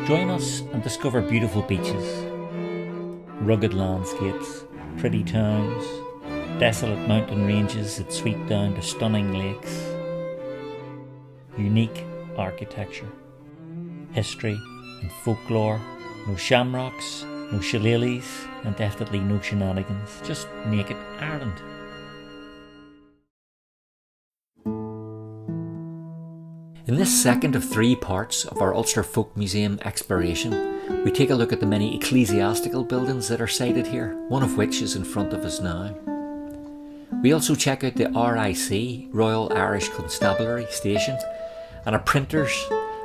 Join us and discover beautiful beaches, rugged landscapes, pretty towns, desolate mountain ranges that sweep down to stunning lakes, unique architecture, history and folklore, no shamrocks, no shillelaghs, and definitely no shenanigans, just naked Ireland. In this second of 3 parts of our Ulster Folk Museum exploration, we take a look at the many ecclesiastical buildings that are sited here, one of which is in front of us now. We also check out the RIC, Royal Irish Constabulary station, and our printers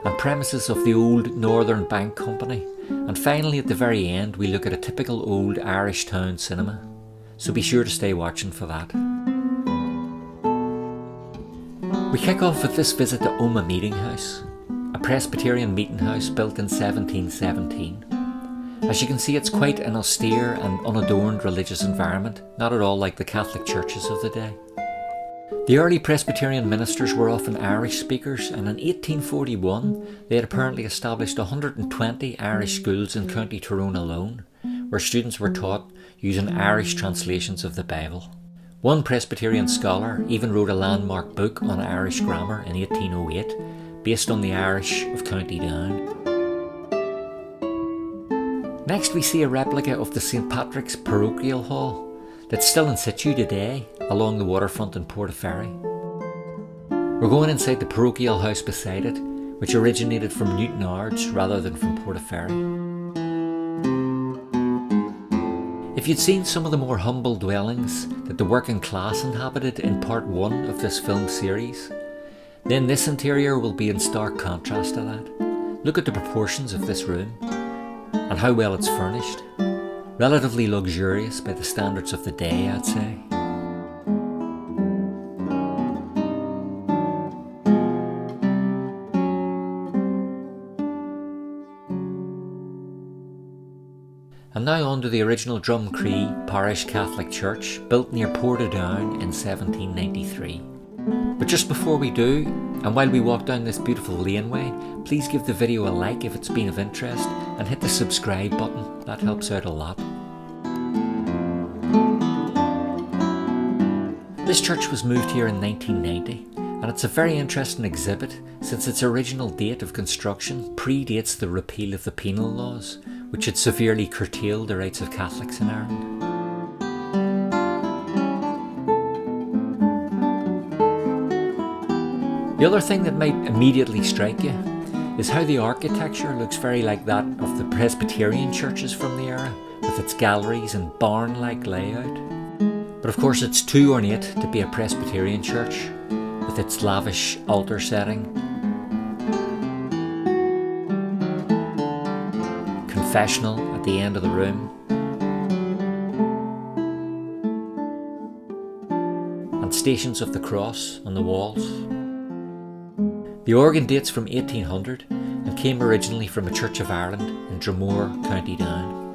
and premises of the old Northern Bank Company. And finally, at the very end, we look at a typical old Irish town cinema. So be sure to stay watching for that. We kick off with this visit to Omagh Meeting House, a Presbyterian meeting house built in 1717. As you can see, it's quite an austere and unadorned religious environment, not at all like the Catholic churches of the day. The early Presbyterian ministers were often Irish speakers, and in 1841 they had apparently established 120 Irish schools in County Tyrone alone, where students were taught using Irish translations of the Bible. One Presbyterian scholar even wrote a landmark book on Irish grammar in 1808, based on the Irish of County Down. Next we see a replica of the St Patrick's Parochial Hall, that's still in situ today along the waterfront in Portaferry. We're going inside the parochial house beside it, which originated from Newton Ards rather than from Portaferry. If you'd seen some of the more humble dwellings that the working class inhabited in part 1 of this film series, then this interior will be in stark contrast to that. Look at the proportions of this room and how well it's furnished. Relatively luxurious by the standards of the day, I'd say. And now on to the original Drumcree Parish Catholic Church, built near Portadown in 1793. But just before we do, and while we walk down this beautiful laneway, please give the video a like if it's been of interest, and hit the subscribe button, that helps out a lot. This church was moved here in 1990, and it's a very interesting exhibit since its original date of construction predates the repeal of the penal laws, which had severely curtailed the rights of Catholics in Ireland. The other thing that might immediately strike you is how the architecture looks very like that of the Presbyterian churches from the era, with its galleries and barn-like layout. But of course it's too ornate to be a Presbyterian church, with its lavish altar setting, confessional at the end of the room, and stations of the cross on the walls. The organ dates from 1800 and came originally from a Church of Ireland in Drumore, County Down.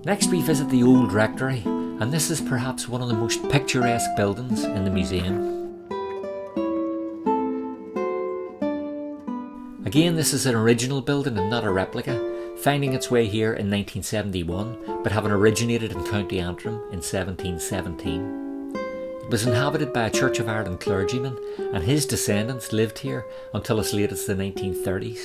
Next we visit the old rectory, and this is perhaps one of the most picturesque buildings in the museum. Again, this is an original building and not a replica, finding its way here in 1971, but having originated in County Antrim in 1717. It was inhabited by a Church of Ireland clergyman, and his descendants lived here until as late as the 1930s.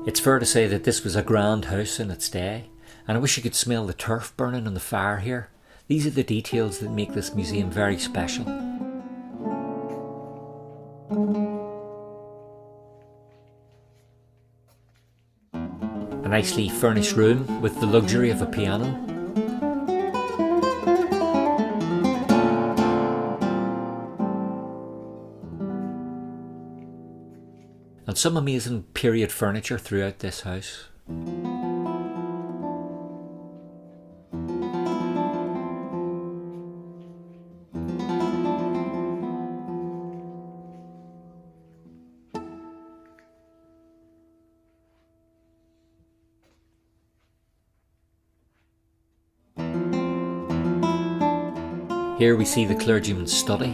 It's fair to say that this was a grand house in its day, and I wish you could smell the turf burning on the fire here. These are the details that make this museum very special. A nicely furnished room with the luxury of a piano. and some amazing period furniture throughout this house. Here we see the clergyman's study.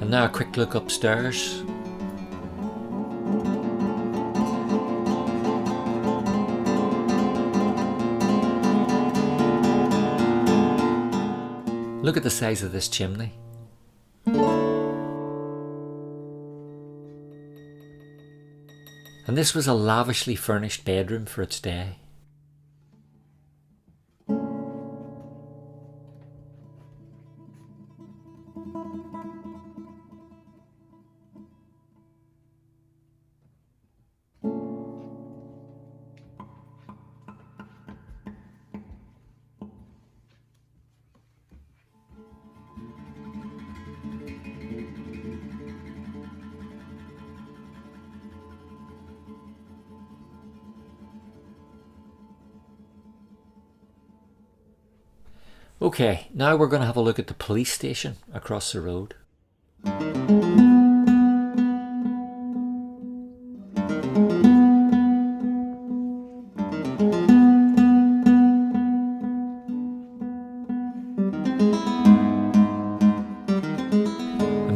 And now a quick look upstairs. Look at the size of this chimney. And this was a lavishly furnished bedroom for its day. Okay, now we're going to have a look at the police station across the road. I'm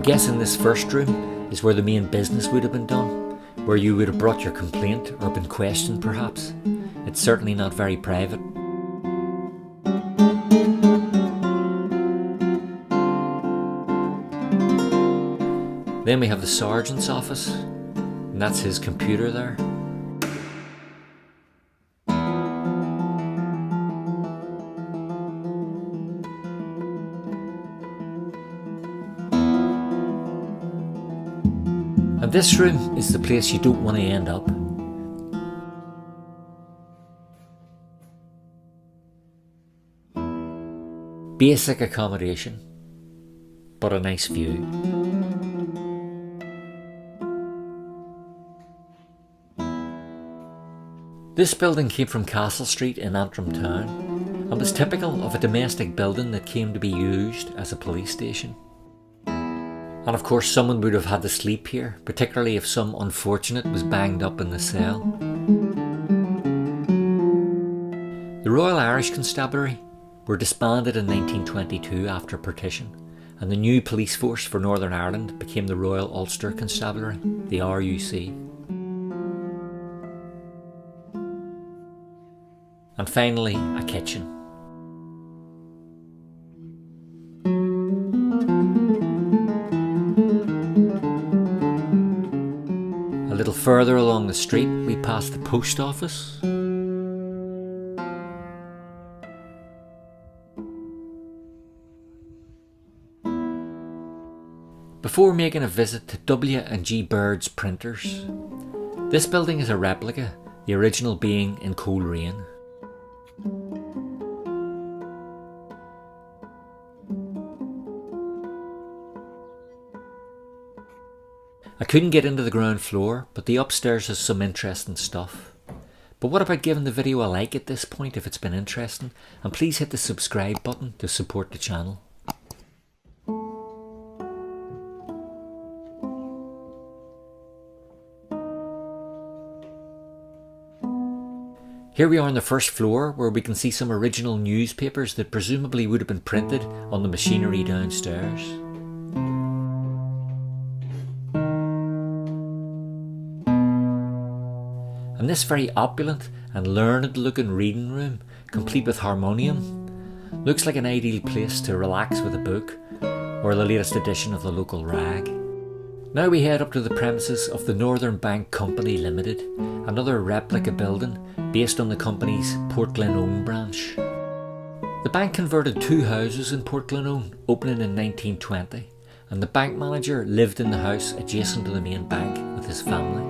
guessing this first room is where the main business would have been done, where you would have brought your complaint or been questioned perhaps. It's certainly not very private. Then we have the sergeant's office, and that's his computer there. And this room is the place you don't want to end up. Basic accommodation, but a nice view. This building came from Castle Street in Antrim town and was typical of a domestic building that came to be used as a police station. And of course someone would have had to sleep here, particularly if some unfortunate was banged up in the cell. The Royal Irish Constabulary were disbanded in 1922 after partition, and the new police force for Northern Ireland became the Royal Ulster Constabulary, the RUC. And finally, a kitchen. A little further along the street, we pass the post office. Before making a visit to W&G Bird's printers, this building is a replica, the original being in Coleraine. I couldn't get into the ground floor, but the upstairs has some interesting stuff. But what about giving the video a like at this point if it's been interesting, and please hit the subscribe button to support the channel. Here we are on the first floor, where we can see some original newspapers that presumably would have been printed on the machinery downstairs. And this very opulent and learned looking reading room, complete with harmonium, looks like an ideal place to relax with a book or the latest edition of the local rag. Now we head up to the premises of the Northern Bank Company Limited, another replica building based on the company's Portglenone branch. The bank converted 2 houses in Portglenone, opening in 1920, and the bank manager lived in the house adjacent to the main bank with his family.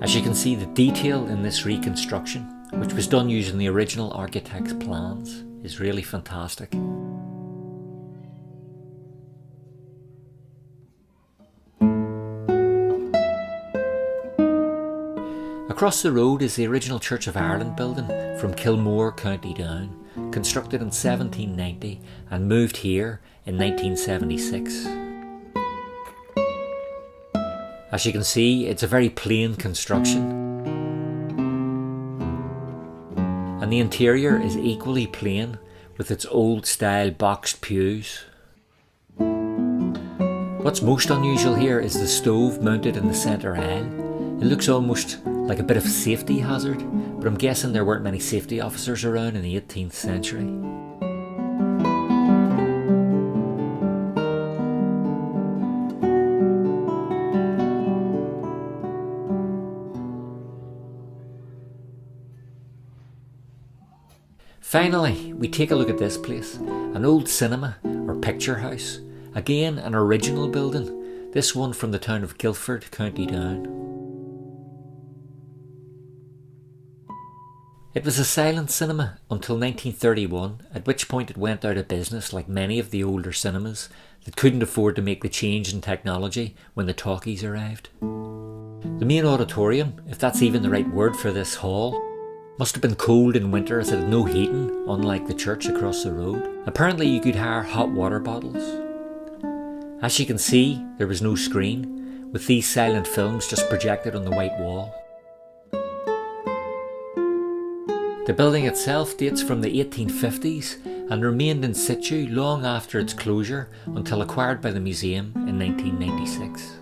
As you can see, the detail in this reconstruction, which was done using the original architect's plans, is really fantastic. Across the road is the original Church of Ireland building from Kilmore, County Down, constructed in 1790 and moved here in 1976. As you can see, it's a very plain construction, and the interior is equally plain with its old style boxed pews. What's most unusual here is the stove mounted in the centre aisle. It looks almost like a bit of a safety hazard, but I'm guessing there weren't many safety officers around in the 18th century. Finally, we take a look at this place, an old cinema or picture house, again an original building, this one from the town of Guildford, County Down. It was a silent cinema until 1931, at which point it went out of business like many of the older cinemas that couldn't afford to make the change in technology when the talkies arrived. The main auditorium, if that's even the right word for this hall, must have been cold in winter as it had no heating, unlike the church across the road. Apparently you could hire hot water bottles. As you can see, there was no screen, with these silent films just projected on the white wall. The building itself dates from the 1850s and remained in situ long after its closure until acquired by the museum in 1996.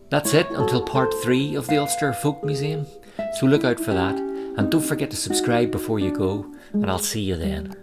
That's it until part 3 of the Ulster Folk Museum, so look out for that, and don't forget to subscribe before you go, and I'll see you then.